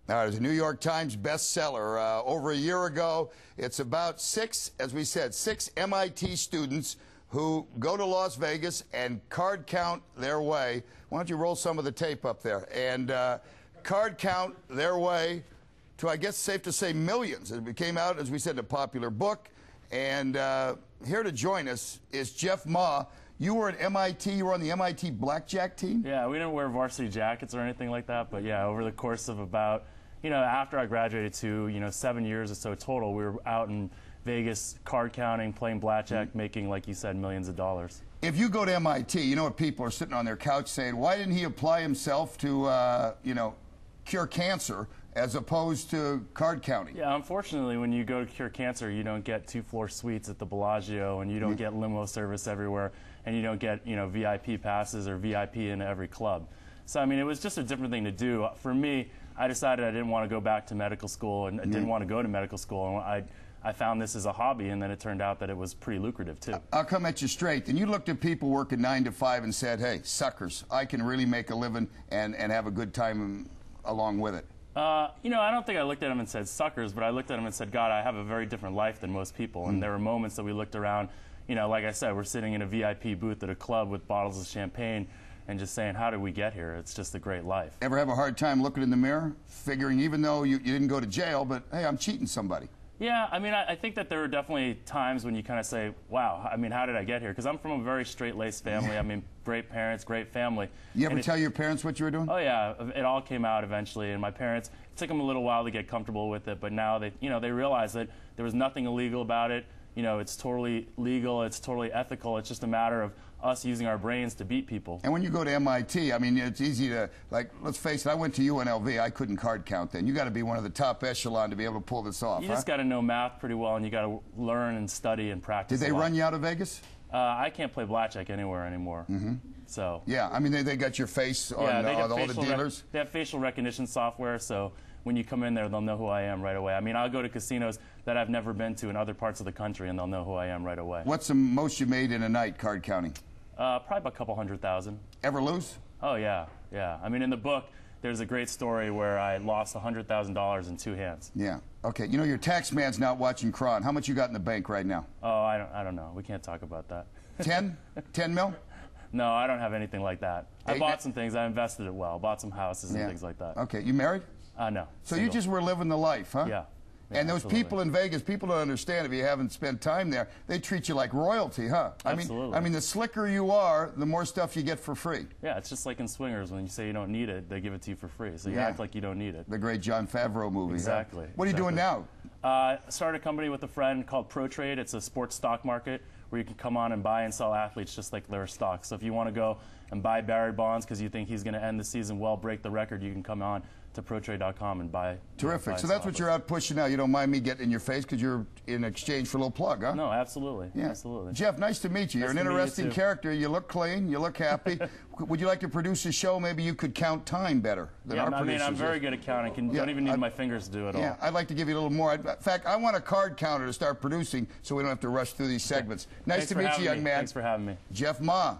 It's a New York Times bestseller. Over a year ago, it's about six MIT students who go to Las Vegas and card count their way. Why don't you roll some of the tape up there? And card count their way to, I guess, safe to say, millions. It came out, as we said, a popular book. And here to join us is Jeff Ma. You were at MIT. You were on the MIT Blackjack team? Yeah, we didn't wear varsity jackets or anything like that. But, yeah, over the course of about, after I graduated to, 7 years or so total, we were out in Vegas card counting, playing blackjack, making, like you said, millions of dollars. If you go to MIT, you know what people are sitting on their couch saying, why didn't he apply himself to, cure cancer as opposed to card counting? Yeah, unfortunately, when you go to cure cancer, you don't get two-floor suites at the Bellagio, and you don't get limo service everywhere, and you don't get, VIP passes or VIP in every club. So, I mean, it was just a different thing to do. For me, I decided I didn't want to go back to medical school, and I didn't want to go to medical school. And I found this as a hobby, and then it turned out that it was pretty lucrative, too. I'll come at you straight. And you looked at people working 9 to 5 and said, hey, suckers, I can really make a living and have a good time along with it. I don't think I looked at them and said suckers, but I looked at them and said, God, I have a very different life than most people. And there were moments that we looked around, like I said, we're sitting in a VIP booth at a club with bottles of champagne and just saying, how did we get here? It's just a great life. Ever have a hard time looking in the mirror, figuring even though you didn't go to jail, but, hey, I'm cheating somebody? Yeah, I mean, I think that there were definitely times when you kind of say, wow, I mean, how did I get here? Because I'm from a very straight-laced family. I mean, great parents, great family. You ever tell your parents what you were doing? Oh, yeah. It all came out eventually. And my parents, it took them a little while to get comfortable with it, but now they, they realize that there was nothing illegal about it. It's totally legal. It's totally ethical. It's just a matter of us using our brains to beat people. And when you go to MIT, I mean, it's easy to, like, let's face it, I went to UNLV. I couldn't card count then. You got to be one of the top echelon to be able to pull this off. You just got to know math pretty well, and you got to learn and study and practice. Did they run you out of Vegas? I can't play blackjack anywhere anymore. So yeah, I mean, they got your face on all the dealers. They have facial recognition software, so when you come in there, they'll know who I am right away. I mean, I'll go to casinos that I've never been to in other parts of the country, and they'll know who I am right away. What's the most you made in a night card counting? Probably about a couple $100,000. Ever lose? Oh, yeah, yeah. I mean, in the book, there's a great story where I lost $100,000 in 2 hands. Yeah. Okay. Your tax man's not watching KRON. How much you got in the bank right now? Oh, I don't know. We can't talk about that. 10? 10 mil? No, I don't have anything like that. I bought some things. I invested it well. Bought some houses and things like that. Okay. You married? No. So single. You just were living the life, huh? Yeah. And those people in Vegas, people don't understand if you haven't spent time there. They treat you like royalty, huh? Absolutely. I mean, the slicker you are, the more stuff you get for free. Yeah, it's just like in Swingers. When you say you don't need it, they give it to you for free. So you act like you don't need it. The great Jon Favreau movie. Exactly. Huh? What are you doing now? I started a company with a friend called ProTrade. It's a sports stock market where you can come on and buy and sell athletes just like their stocks. So if you want to go and buy Barry Bonds because you think he's going to end the season well, break the record, you can come on to ProTrade.com and buy. Terrific. So that's what you're out pushing now. You don't mind me getting in your face because you're in exchange for a little plug, huh? No, absolutely. Yeah. Absolutely. Jeff, nice to meet you. You're an interesting character. You look clean. You look happy. Would you like to produce a show? Maybe you could count time better than our producers. I'm very good at counting. Don't even need my fingers to do it all. Yeah, I'd like to give you a little more. In fact, I want a card counter to start producing so we don't have to rush through these segments. Nice to meet you, young man. Thanks for having me. Jeff Ma.